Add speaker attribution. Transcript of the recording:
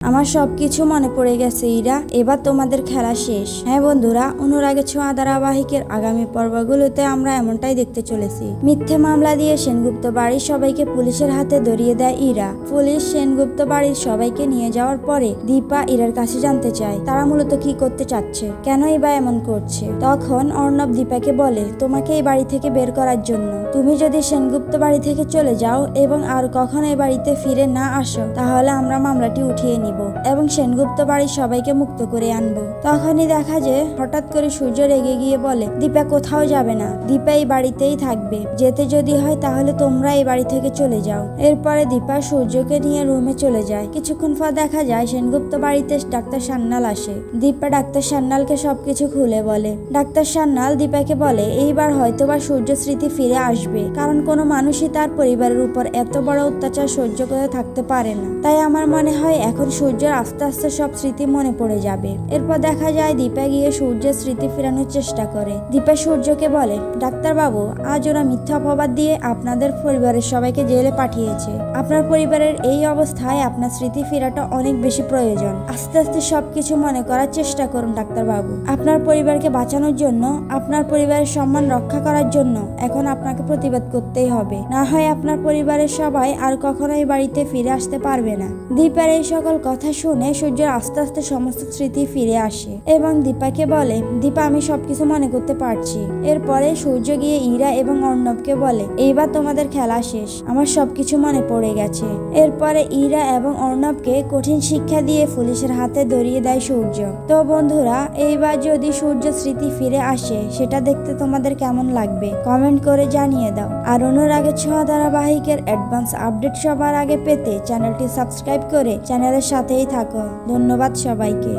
Speaker 1: আমার সবকিছু মনে পড়ে গেছে ইরা, এবার তোমাদের খেলা শেষ। হ্যাঁ বন্ধুরা, অনুরাগের ছোঁয়া ধারাবাহিকের আগামী পর্বগুলোতে আমরা এমনটাই দেখতে চলেছি। মিথ্যে মামলা দিয়ে সেনগুপ্ত বাড়ির সবাইকে পুলিশের হাতে ধরিয়ে দেয় ইরা। পুলিশ সেনগুপ্ত বাড়ির সবাইকে নিয়ে যাওয়ার পরে দীপা ইরার কাছে জানতে চায় তারা মূলত কি করতে চাচ্ছে, কেনই বা এমন করছে। তখন অর্ণব দীপাকে বলে, তোমাকে এই বাড়ি থেকে বের করার জন্য। তুমি যদি সেনগুপ্ত বাড়ি থেকে চলে যাও এবং আর কখনো এই বাড়িতে ফিরে না আসো, তাহলে আমরা মামলাটি উঠিয়ে নিব এবং সেনগুপ্ত বাড়ির সবাইকে মুক্ত করে আনবো। তখনই দেখা যায় হঠাৎ করে সূর্য রেগে গিয়ে বলে, দীপা কোথাও যাবে না, দীপা এই বাড়িতেই থাকবে, যেতে যদি হয় তাহলে তোমরা এই বাড়ি থেকে চলে যাও। এরপরে দীপা সূর্যকে নিয়ে রুমে চলে যায়। কিছুক্ষণ পর দেখা যায় সেনগুপ্ত বাড়িতে ডাক্তার সান্যাল আসে। দীপা ডাক্তার সান্যালকে সবকিছু খুলে বলে। ডাক্তার সান্যাল দীপাকে বলে, এইবার হয়তোবা সূর্য স্মৃতি ফিরে আসবে, কারণ কোনো মানুষই তার পরিবারের উপর এত বড় অত্যাচার সহ্য করে থাকতে পারে না। তাই আমার মনে হয় এখন সূর্যের আস্তে আস্তে সব স্মৃতি মনে পড়ে যাবে। এরপর দেখা যায় দীপা গিয়ে সূর্যের স্মৃতি ফেরানোর চেষ্টা করে। দীপা সূর্যকে বলে, ডাক্তার বাবু, আজ ওরা মিথ্যা অপবাদ দিয়ে আপনাদের পরিবারের সবাইকে জেলে পাঠিয়েছে। আপনার পরিবারের এই অবস্থায় আপনার স্মৃতি ফেরাটা অনেক বেশি প্রয়োজন। আস্তে আস্তে সবকিছু মনে করার চেষ্টা করুন ডাক্তার বাবু। আপনার পরিবারকে বাঁচানোর জন্য, আপনার পরিবারের সম্মান রক্ষা করার জন্য এখন আপনাকে প্রতিবাদ করতেই হবে, না হয় আপনার পরিবারের সবাই আর কখনোই বাড়িতে ফিরে আসতে পারবে না। দীপার এই সকল কথা শুনে সূর্যের আস্তে আস্তে সমস্ত স্মৃতি ফিরে আসে এবং দীপাকে বলে, দীপা আমি সবকিছু মনে করতে পারছি। এরপরে সূর্য গিয়ে ইরা এবং অর্ণবকে বলে, এইবার তোমাদের খেলা শেষ, আমার সবকিছু মনে পড়ে গেছে। এরপরে ইরা এবং অর্ণবকে কঠিন শিক্ষা দিয়ে পুলিশের হাতে ধরিয়ে দেয় সূর্য। তো বন্ধুরা, এইবার যদি সূর্য স্মৃতি ফিরে আসে, সেটা দেখতে তোমাদের কেমন লাগবে কমেন্ট করে জানিয়ে দাও। আর অনুরাগের ছোঁয়া ধারাবাহিকের অ্যাডভান্স আপডেট সবার আগে পেতে চ্যানেলটি সাবস্ক্রাইব করে চ্যানেলের সাথেই থাকো। ধন্যবাদ সবাইকে।